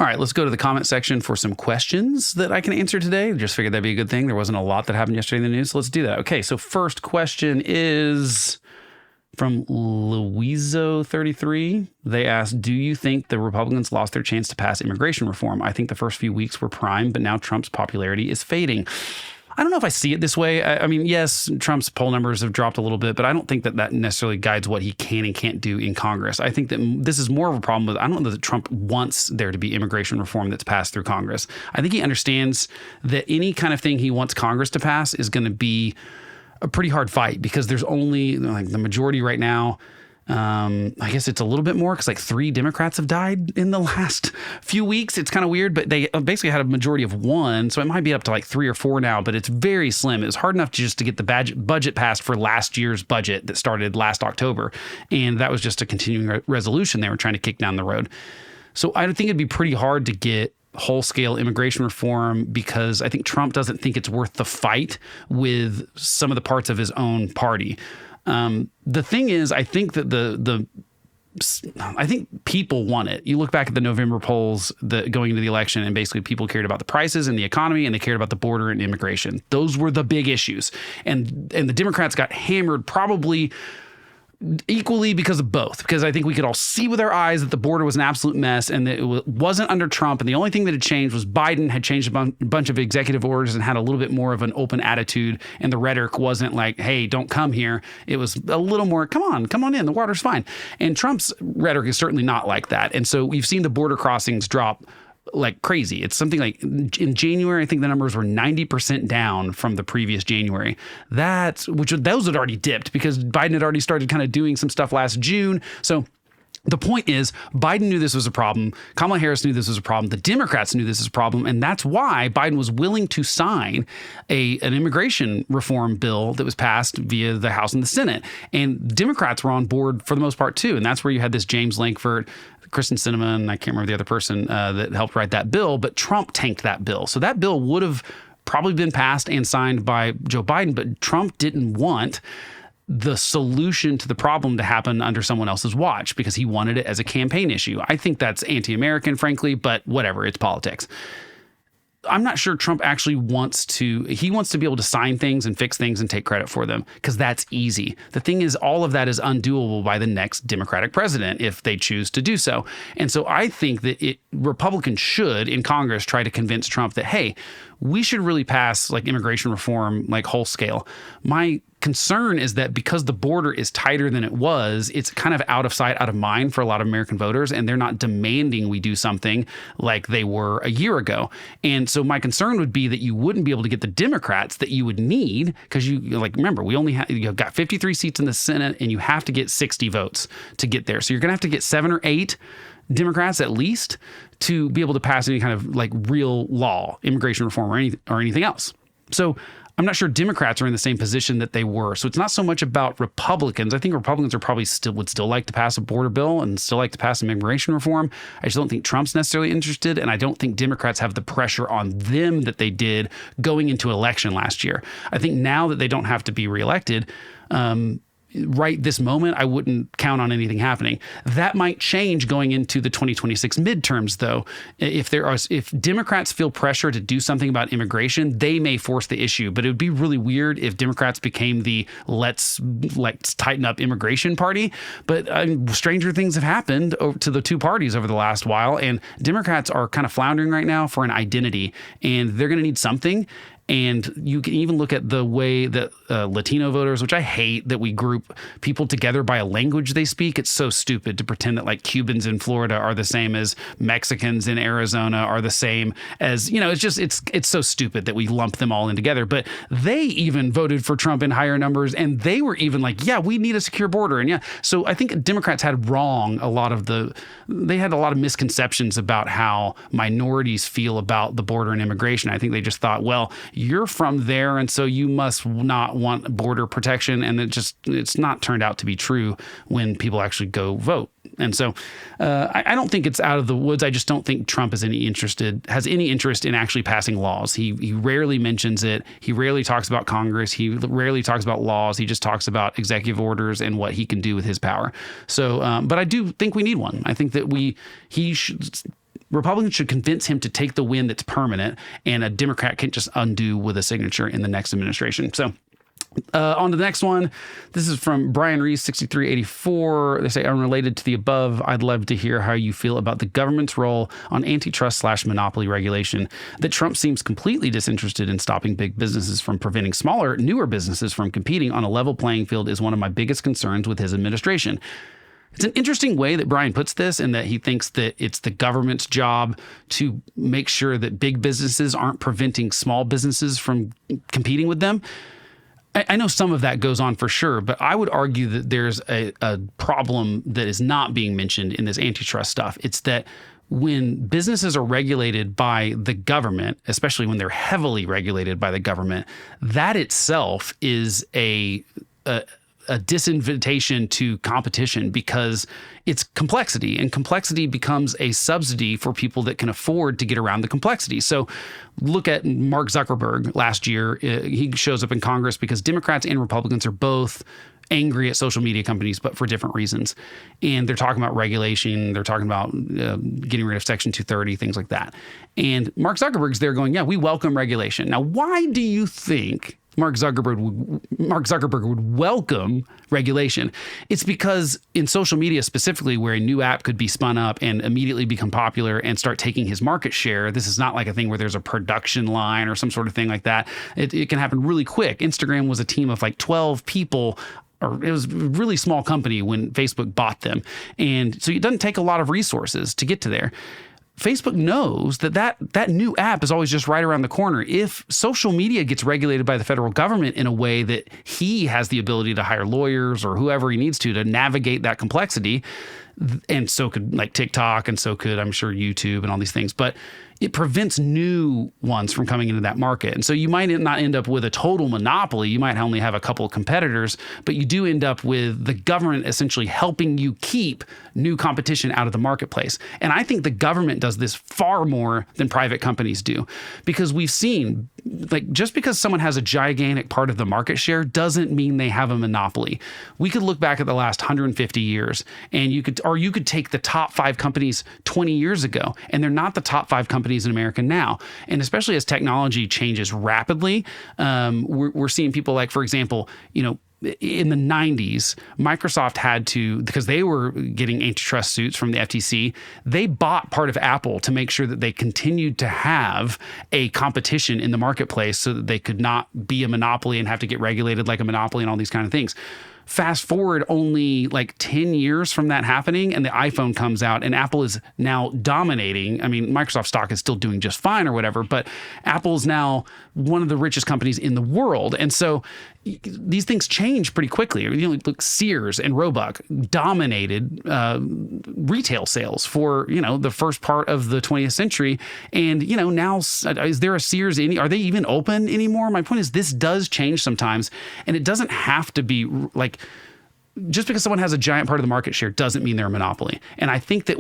All right, let's go to the comment section for some questions that I can answer today. Just figured that'd be a good thing. There wasn't a lot that happened yesterday in the news, so let's do that. Okay, so first question is from Louiso33. They asked, do you think the Republicans lost their chance to pass immigration reform? I think the first few weeks were prime, but now Trump's popularity is fading. I don't know if I see it this way. I mean, yes, Trump's poll numbers have dropped a little bit, but I don't think that that necessarily guides what he can and can't do in Congress. I think that this is more of a problem with, I don't know that Trump wants there to be immigration reform that's passed through Congress. I think he understands that any kind of thing he wants Congress to pass is going to be a pretty hard fight because there's only like the majority right now. I guess it's a little bit more because like 3 Democrats have died in the last few weeks. It's kind of weird, but they basically had a majority of 1. So it might be up to like 3 or 4 now, but it's very slim. It's hard enough just to get the budget passed for last year's budget that started last October. And that was just a continuing resolution they were trying to kick down the road. So I think it'd be pretty hard to get whole-scale immigration reform because I think Trump doesn't think it's worth the fight with some of the parts of his own party. The thing is, I think that I think people want it. You look back at the November polls going into the election, and basically people cared about the prices and the economy, and they cared about the border and immigration. Those were the big issues. And the Democrats got hammered probably equally because of both, because I think we could all see with our eyes that the border was an absolute mess and that it wasn't under Trump. And the only thing that had changed was Biden had changed a bunch of executive orders and had a little bit more of an open attitude. And the rhetoric wasn't like, hey, don't come here. It was a little more, come on in. The water's fine. And Trump's rhetoric is certainly not like that. And so we've seen the border crossings drop like crazy. It's something like in January, I think the numbers were 90% down from the previous January. Those had already dipped because Biden had already started kind of doing some stuff last June. So the point is, Biden knew this was a problem. Kamala Harris knew this was a problem. The Democrats knew this was a problem. And that's why Biden was willing to sign an immigration reform bill that was passed via the House and the Senate. And Democrats were on board for the most part, too. And that's where you had this James Lankford, Kristen Sinema, and I can't remember the other person that helped write that bill, but Trump tanked that bill. So that bill would have probably been passed and signed by Joe Biden, but Trump didn't want the solution to the problem to happen under someone else's watch because he wanted it as a campaign issue. I think that's anti-American, frankly, but whatever, it's politics. I'm not sure Trump actually wants to be able to sign things and fix things and take credit for them because that's easy. The thing is, all of that is undoable by the next Democratic president if they choose to do so. And so I think that Republicans should in Congress try to convince Trump that, hey, we should really pass like immigration reform, like whole scale. My concern is that because the border is tighter than it was, it's kind of out of sight, out of mind for a lot of American voters, and they're not demanding we do something like they were a year ago. And so my concern would be that you wouldn't be able to get the Democrats that you would need because remember, you've got 53 seats in the Senate and you have to get 60 votes to get there. So you're going to have to get 7 or 8 Democrats at least to be able to pass any kind of like real law, immigration reform or anything else. So I'm not sure Democrats are in the same position that they were. So it's not so much about Republicans. I think Republicans are probably would still like to pass a border bill and still like to pass some immigration reform. I just don't think Trump's necessarily interested. And I don't think Democrats have the pressure on them that they did going into election last year. I think now that they don't have to be reelected, right this moment, I wouldn't count on anything happening. That might change going into the 2026 midterms, though. If Democrats feel pressure to do something about immigration, they may force the issue. But it would be really weird if Democrats became the let's tighten up immigration party. But stranger things have happened to the two parties over the last while, and Democrats are kind of floundering right now for an identity, and they're going to need something. And you can even look at the way that Latino voters, which I hate that we group people together by a language they speak. It's so stupid to pretend that like Cubans in Florida are the same as Mexicans in Arizona are the same as, it's so stupid that we lump them all in together. But they even voted for Trump in higher numbers. And they were even like, yeah, we need a secure border. And yeah, so I think Democrats had wrong they had a lot of misconceptions about how minorities feel about the border and immigration. I think they just thought, well, you're from there, and so you must not want border protection. And it's not turned out to be true when people actually go vote. And so I don't think it's out of the woods. I just don't think Trump has any interest in actually passing laws. He rarely mentions it. He rarely talks about Congress. He rarely talks about laws. He just talks about executive orders and what he can do with his power. So, but I do think we need one. I think that he should Republicans should convince him to take the win that's permanent, and a Democrat can't just undo with a signature in the next administration. So on to the next one. This is from Brian Reese, 6384. They say, unrelated to the above, I'd love to hear how you feel about the government's role on antitrust/monopoly regulation. That Trump seems completely disinterested in stopping big businesses from preventing smaller, newer businesses from competing on a level playing field is one of my biggest concerns with his administration. It's an interesting way that Brian puts this, in that he thinks that it's the government's job to make sure that big businesses aren't preventing small businesses from competing with them. I know some of that goes on for sure, but I would argue that there's a problem that is not being mentioned in this antitrust stuff. It's that when businesses are regulated by the government, especially when they're heavily regulated by the government, that itself is a disinvitation to competition, because it's complexity, and complexity becomes a subsidy for people that can afford to get around the complexity. So look at Mark Zuckerberg last year. He shows up in Congress because Democrats and Republicans are both angry at social media companies, but for different reasons. And they're talking about regulation. They're talking about getting rid of Section 230, things like that. And Mark Zuckerberg's there going, yeah, we welcome regulation. Now, why do you think Mark Zuckerberg would welcome regulation? It's because in social media specifically, where a new app could be spun up and immediately become popular and start taking his market share, this is not like a thing where there's a production line or some sort of thing like that. It can happen really quick. Instagram was a team of like 12 people, or it was a really small company when Facebook bought them. And so it doesn't take a lot of resources to get to there. Facebook knows that new app is always just right around the corner. If social media gets regulated by the federal government in a way that he has the ability to hire lawyers or whoever he needs to navigate that complexity, and so could like TikTok, and so could, I'm sure, YouTube and all these things, but it prevents new ones from coming into that market. And so you might not end up with a total monopoly. You might only have a couple of competitors, but you do end up with the government essentially helping you keep new competition out of the marketplace. And I think the government does this far more than private companies do, because we've seen, like, just because someone has a gigantic part of the market share doesn't mean they have a monopoly. We could look back at the last 150 years, and you could take the top 5 companies 20 years ago, and they're not the top 5 companies in America now. And especially as technology changes rapidly, we're seeing people like, for example, in the 90s, Microsoft had to, because they were getting antitrust suits from the FTC, they bought part of Apple to make sure that they continued to have a competition in the marketplace so that they could not be a monopoly and have to get regulated like a monopoly and all these kind of things. Fast forward only like 10 years from that happening, and the iPhone comes out, and Apple is now dominating. I mean, Microsoft stock is still doing just fine or whatever, but Apple is now one of the richest companies in the world. And so these things change pretty quickly. Look, Sears and Roebuck dominated retail sales for, the first part of the 20th century. And, now is there a Sears? Are they even open anymore? My point is, this does change sometimes, and it doesn't have to be like, just because someone has a giant part of the market share doesn't mean they're a monopoly. And I think that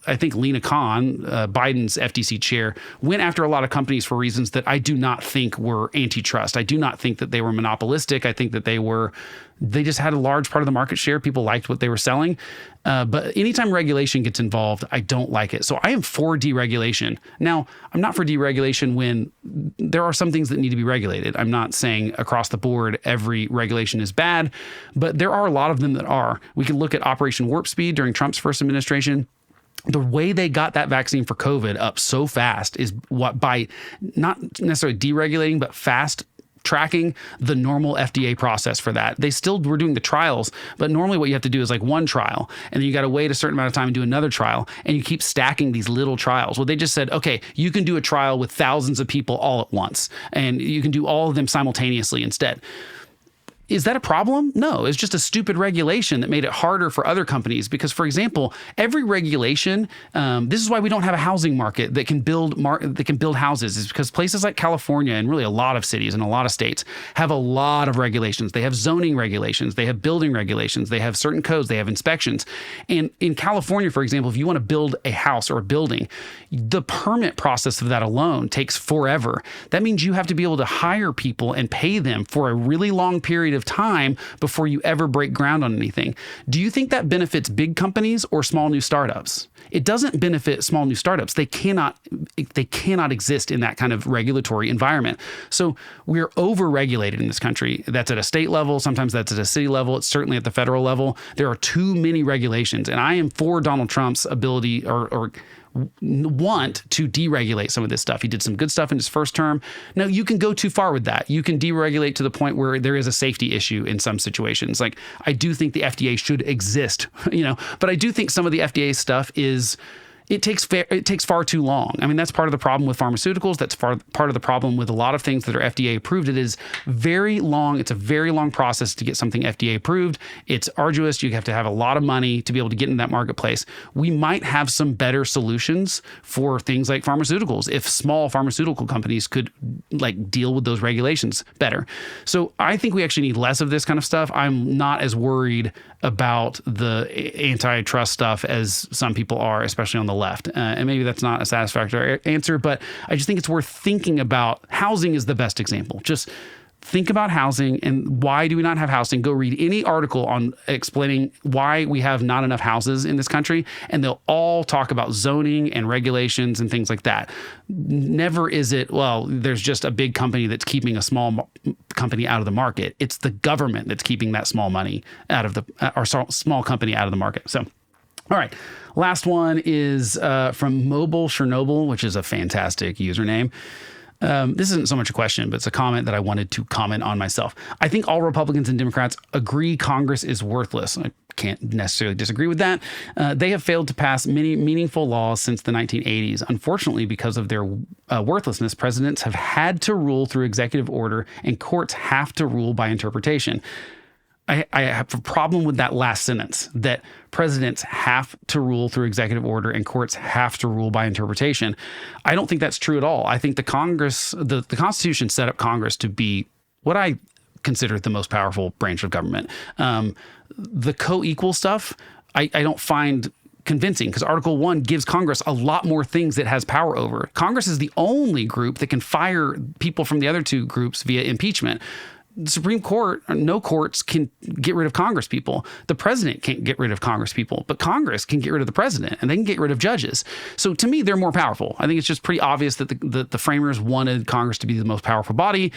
I think Lena Khan, Biden's FTC chair, went after a lot of companies for reasons that I do not think were antitrust. I do not think that they were monopolistic. I think that they just had a large part of the market share. People liked what they were selling. But anytime regulation gets involved, I don't like it. So I am for deregulation. Now, I'm not for deregulation when there are some things that need to be regulated. I'm not saying across the board every regulation is bad, but there are a lot of them that are. We can look at Operation Warp Speed during Trump's first administration. The way they got that vaccine for COVID up so fast is by not necessarily deregulating, but fast tracking the normal FDA process for that. They still were doing the trials, but normally what you have to do is like one trial, and then you got to wait a certain amount of time and do another trial, and you keep stacking these little trials. Well, they just said, okay, you can do a trial with thousands of people all at once, and you can do all of them simultaneously instead. Is that a problem? No, it's just a stupid regulation that made it harder for other companies. Because, for example, every regulation, this is why we don't have a housing market that can build houses, is because places like California and really a lot of cities and a lot of states have a lot of regulations. They have zoning regulations, they have building regulations, they have certain codes, they have inspections. And in California, for example, if you want to build a house or a building, the permit process of that alone takes forever. That means you have to be able to hire people and pay them for a really long period of of time before you ever break ground on anything. Do you think that benefits big companies or small new startups? It doesn't benefit small new startups. They cannot exist in that kind of regulatory environment. So we're over-regulated in this country. That's at a state level. Sometimes that's at a city level. It's certainly at the federal level. There are too many regulations. And I am for Donald Trump's ability or want to deregulate some of this stuff. He did some good stuff in his first term. Now, you can go too far with that. You can deregulate to the point where there is a safety issue in some situations. Like, I do think the FDA should exist, but I do think some of the FDA stuff it takes far too long. I mean, that's part of the problem with pharmaceuticals. That's part of the problem with a lot of things that are FDA approved. It is very long. It's a very long process to get something FDA approved. It's arduous. You have to have a lot of money to be able to get in that marketplace. We might have some better solutions for things like pharmaceuticals if small pharmaceutical companies could deal with those regulations better. So I think we actually need less of this kind of stuff. I'm not as worried about the antitrust stuff as some people are, especially on the left. And maybe that's not a satisfactory answer, but I just think it's worth thinking about. Housing is the best example. Just think about housing and why do we not have housing? Go read any article on explaining why we have not enough houses in this country, and they'll all talk about zoning and regulations and things like that. Never is it, well, there's just a big company that's keeping a small company out of the market. It's the government that's keeping that small money out of small company out of the market. So, all right. Last one is from Mobile Chernobyl, which is a fantastic username. This isn't so much a question, but it's a comment that I wanted to comment on myself. I think all Republicans and Democrats agree Congress is worthless. I can't necessarily disagree with that. They have failed to pass many meaningful laws since the 1980s. Unfortunately, because of their worthlessness, presidents have had to rule through executive order and courts have to rule by interpretation. I have a problem with that last sentence, that presidents have to rule through executive order and courts have to rule by interpretation. I don't think that's true at all. I think the Constitution set up Congress to be what I consider the most powerful branch of government. The co-equal stuff, I don't find convincing because Article 1 gives Congress a lot more things it has power over. Congress is the only group that can fire people from the other two groups via impeachment. The Supreme Court, no courts can get rid of Congress people. The president can't get rid of Congress people, but Congress can get rid of the president and they can get rid of judges. So to me, they're more powerful. I think it's just pretty obvious that the framers wanted Congress to be the most powerful body.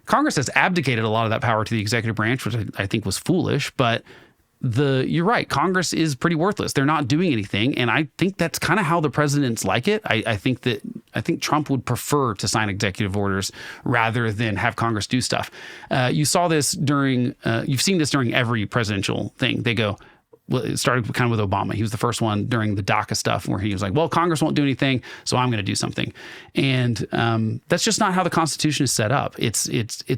Congress has abdicated a lot of that power to the executive branch, which I think was foolish, but you're right. Congress is pretty worthless. They're not doing anything. And I think that's kind of how the presidents like it. I think Trump would prefer to sign executive orders rather than have Congress do stuff. You've seen this during every presidential thing. They go, well, it started kind of with Obama. He was the first one during the DACA stuff where he was like, well, Congress won't do anything, so I'm going to do something. And that's just not how the Constitution is set up. It's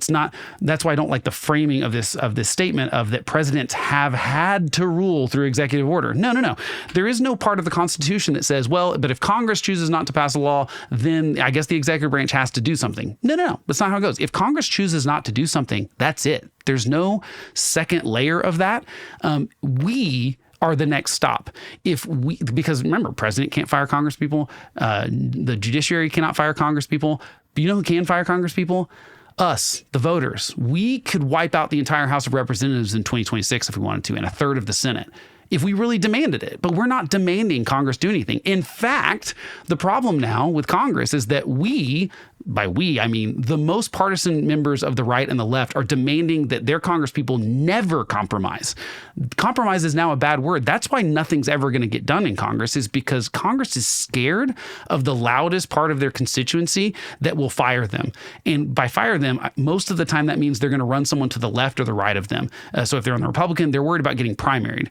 not. That's why I don't like the framing of this statement of that presidents have had to rule through executive order. No. There is no part of the Constitution that says, well, but if Congress chooses not to pass a law, then I guess the executive branch has to do something. No. That's not how it goes. If Congress chooses not to do something, that's it. There's no second layer of that. We are the next stop. Because remember, president can't fire Congress people. The judiciary cannot fire Congress people. But you know who can fire Congress people? Us, the voters. We could wipe out the entire House of Representatives in 2026 if we wanted to, and a third of the Senate, if we really demanded it. But we're not demanding Congress do anything. In fact, the problem now with Congress is that by we, I mean the most partisan members of the right and the left, are demanding that their Congress people never compromise. Compromise is now a bad word. That's why nothing's ever going to get done in Congress, is because Congress is scared of the loudest part of their constituency that will fire them. And by fire them, most of the time that means they're going to run someone to the left or the right of them. So if they're on the Republican, they're worried about getting primaried.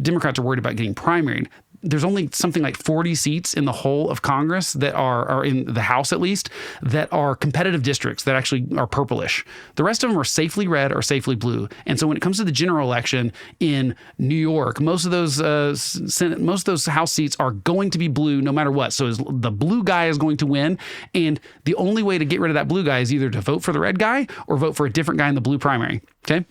Democrats are worried about getting primaried. There's only something like 40 seats in the whole of Congress that are in the House, at least, that are competitive districts that actually are purplish. The rest of them are safely red or safely blue. And so when it comes to the general election in New York, most of those House seats are going to be blue no matter what. So the blue guy is going to win. And the only way to get rid of that blue guy is either to vote for the red guy or vote for a different guy in the blue primary. Okay?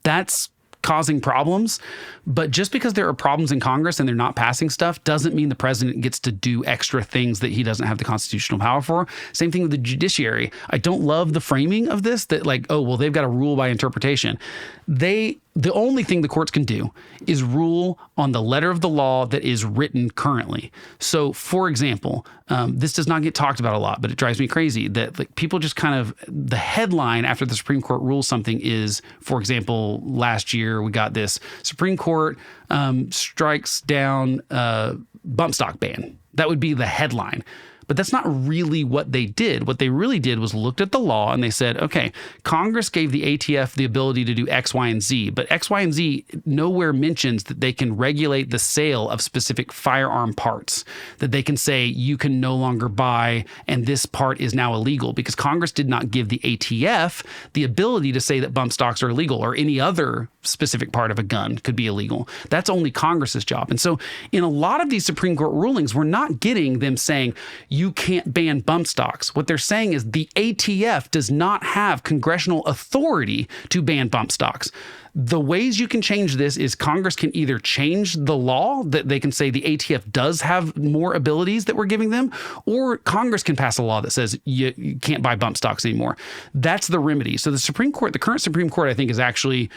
That's causing problems. But just because there are problems in Congress and they're not passing stuff doesn't mean the president gets to do extra things that he doesn't have the constitutional power for. Same thing with the judiciary. I don't love the framing of this that like, oh, well, they've got to rule by interpretation. The only thing the courts can do is rule on the letter of the law that is written currently. So, for example, this does not get talked about a lot, but it drives me crazy that like people just kind of, the headline after the Supreme Court rules something is, for example, last year we got this Supreme Court strikes down bump stock ban. That would be the headline. But that's not really what they did. What they really did was looked at the law and they said, okay, Congress gave the ATF the ability to do X, Y, and Z, but X, Y, and Z nowhere mentions that they can regulate the sale of specific firearm parts, that they can say you can no longer buy and this part is now illegal because Congress did not give the ATF the ability to say that bump stocks are illegal or any other specific part of a gun could be illegal. That's only Congress's job. And so in a lot of these Supreme Court rulings, we're not getting them saying you can't ban bump stocks. What they're saying is the ATF does not have congressional authority to ban bump stocks. The ways you can change this is Congress can either change the law that they can say the ATF does have more abilities that we're giving them, or Congress can pass a law that says you can't buy bump stocks anymore. That's the remedy. So the Supreme Court, the current Supreme Court, I think is actually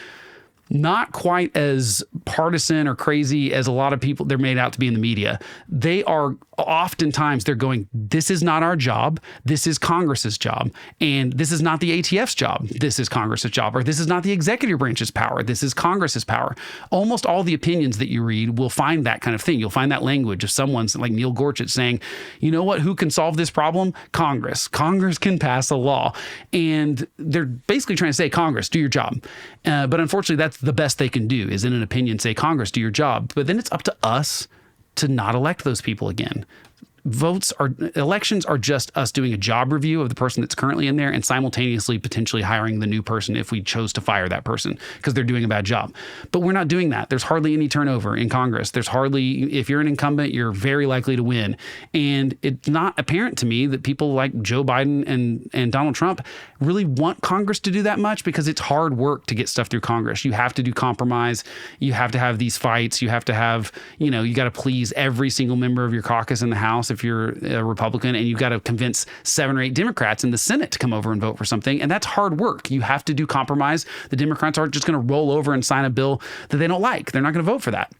not quite as partisan or crazy as a lot of people they're made out to be in the media. They are oftentimes they're going, this is not our job. This is Congress's job. And this is not the ATF's job. This is Congress's job. Or this is not the executive branch's power. This is Congress's power. Almost all the opinions that you read will find that kind of thing. You'll find that language of someone like Neil Gorsuch saying, you know what, who can solve this problem? Congress. Congress can pass a law. And they're basically trying to say, Congress, do your job. But unfortunately, that's the best they can do is in an opinion say, Congress, do your job. But then it's up to us to not elect those people again. Elections are just us doing a job review of the person that's currently in there and simultaneously potentially hiring the new person if we chose to fire that person because they're doing a bad job. But we're not doing that. There's hardly any turnover in Congress. There's hardly, if you're an incumbent, you're very likely to win. And it's not apparent to me that people like Joe Biden and Donald Trump really want Congress to do that much because it's hard work to get stuff through Congress. You have to do compromise. You have to have these fights. You have to have, you got to please every single member of your caucus in the House if you're a Republican, and you've got to convince 7 or 8 Democrats in the Senate to come over and vote for something. And that's hard work. You have to do compromise. The Democrats aren't just going to roll over and sign a bill that they don't like. They're not going to vote for that.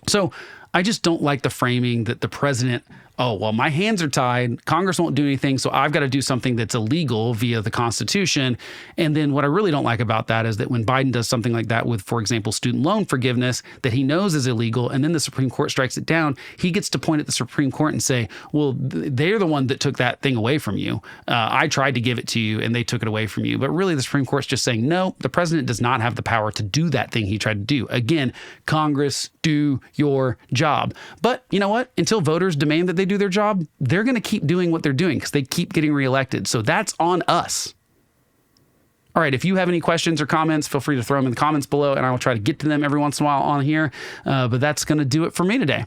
So I just don't like the framing that the president, oh, well, my hands are tied. Congress won't do anything, so I've got to do something that's illegal via the Constitution. And then what I really don't like about that is that when Biden does something like that with, for example, student loan forgiveness that he knows is illegal, and then the Supreme Court strikes it down, he gets to point at the Supreme Court and say, well, they're the one that took that thing away from you. I tried to give it to you, and they took it away from you. But really, the Supreme Court's just saying, no, the president does not have the power to do that thing he tried to do. Again, Congress, do your job. But you know what? Until voters demand that they do their job, they're going to keep doing what they're doing because they keep getting reelected. So that's on us. All right, if you have any questions or comments, feel free to throw them in the comments below, and I will try to get to them every once in a while on here. But that's going to do it for me today.